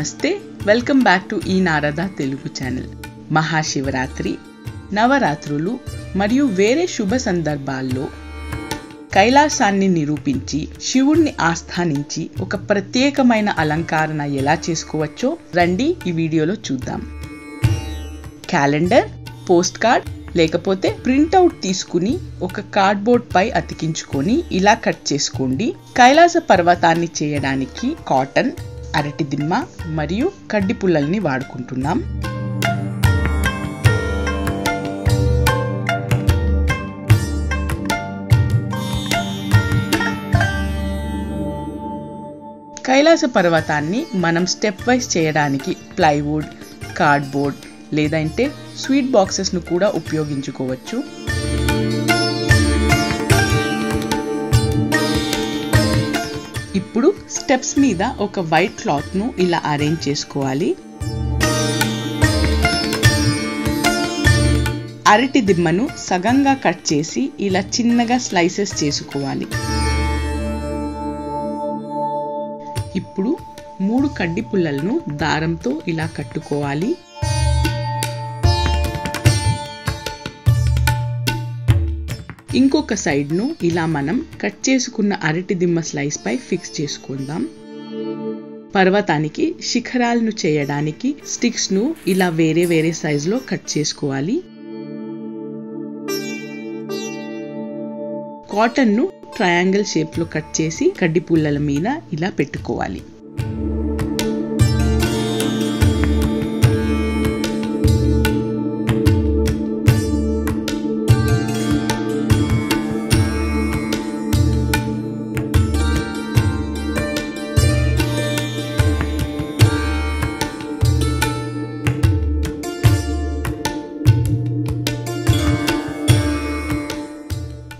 నమస్తే, welcome back to ఈ Narada Telugu channel. Mahashivratri, నవరాత్రులు మరియు వేరే శుభ సందర్భాల్లో కైలాసాన్ని నిరూపించి శివుణ్ణి ఆస్థానించి ఒక ప్రత్యేకమైన అలంకరణ ఎలా చేసుకోవచ్చో రండి ఈ వీడియోలో చూద్దాం. క్యాలెండర్, పోస్ట్ కార్డ్ లేకపోతే ప్రింట్అవుట్ తీసుకుని ఒక కార్డ్బోర్డ్ పై అతికించుకొని ఇలా కట్ చేసుకోండి. కైలాస పర్వతాన్ని చేయడానికి కాటన్, అరటి దిమ్మ మరియు కడ్డి పుల్లల్ని వాడుకుంటున్నాం. కైలాస పర్వతాన్ని మనం స్టెప్ వైజ్ చేయడానికి ప్లైవుడ్, కార్డ్బోర్డ్ లేదంటే స్వీట్ బాక్సెస్ను కూడా ఉపయోగించుకోవచ్చు. ఇప్పుడు స్టెప్స్ మీద ఒక వైట్ క్లాత్ను ఇలా అరేంజ్ చేసుకోవాలి. అరటి దిమ్మను సగంగా కట్ చేసి ఇలా చిన్నగా స్లైసెస్ చేసుకోవాలి. ఇప్పుడు 3 కడ్డి పుల్లలను దారంతో ఇలా కట్టుకోవాలి. ఇంకొక సైడ్ను ఇలా మనం కట్ చేసుకున్న అరటి దిమ్మ స్లైస్ పై ఫిక్స్ చేసుకుందాం. పర్వతానికి శిఖరాలను చేయడానికి స్టిక్స్ ను ఇలా వేరే వేరే సైజులో కట్ చేసుకోవాలి. కాటన్ ను ట్రయాంగిల్ షేప్ లో కట్ చేసి కడ్డి పుల్లల మీద ఇలా పెట్టుకోవాలి.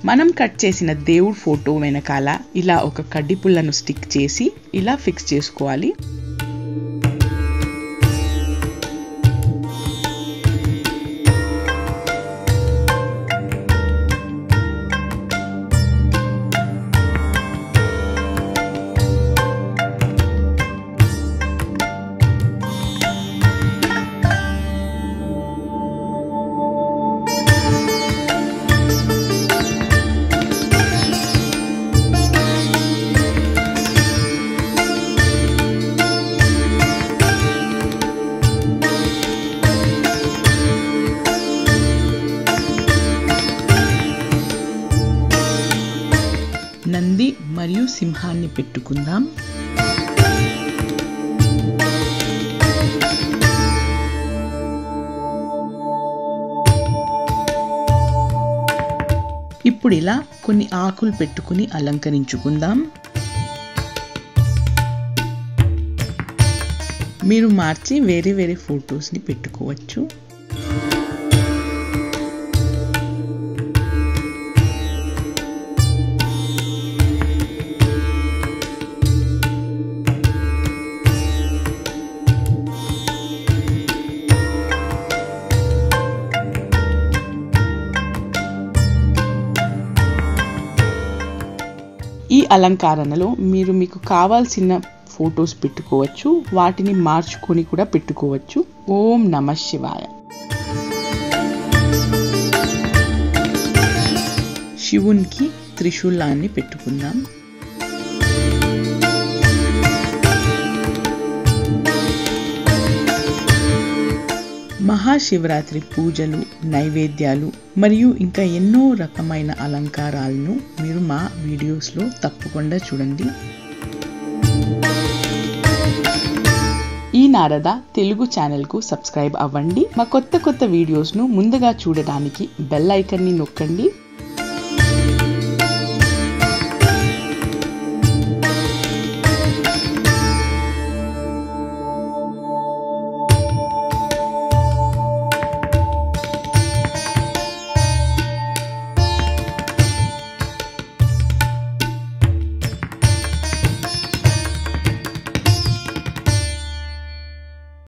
మనం కట్ చేసిన దేవుడి ఫోటో వెనకాల ఇలా ఒక కడ్డి పుల్లను స్టిక్ చేసి ఇలా ఫిక్స్ చేసుకోవాలి. నంది మరియు సింహాన్ని పెట్టుకుందాం. ఇప్పుడు ఇలా కొన్ని ఆకులు పెట్టుకుని అలంకరించుకుందాం. మీరు మార్చి వేరే వేరే ఫొటోస్ని పెట్టుకోవచ్చు. ఈ అలంకరణలో మీరు మీకు కావాల్సిన ఫొటోస్ పెట్టుకోవచ్చు, వాటిని మార్చుకొని కూడా పెట్టుకోవచ్చు. ఓం నమః శివాయ. శివునికి త్రిశూలాన్ని పెట్టుకుందాం. మహాశివరాత్రి పూజలు, నైవేద్యాలు మరియు ఇంకా ఎన్నో రకమైన అలంకారాలను మీరు మా వీడియోస్లో తప్పకుండా చూడండి. ఈ నారద తెలుగు ఛానల్కు సబ్స్క్రైబ్ అవ్వండి. మా కొత్త వీడియోస్ను ముందుగా చూడడానికి బెల్ ఐకాన్ని నొక్కండి.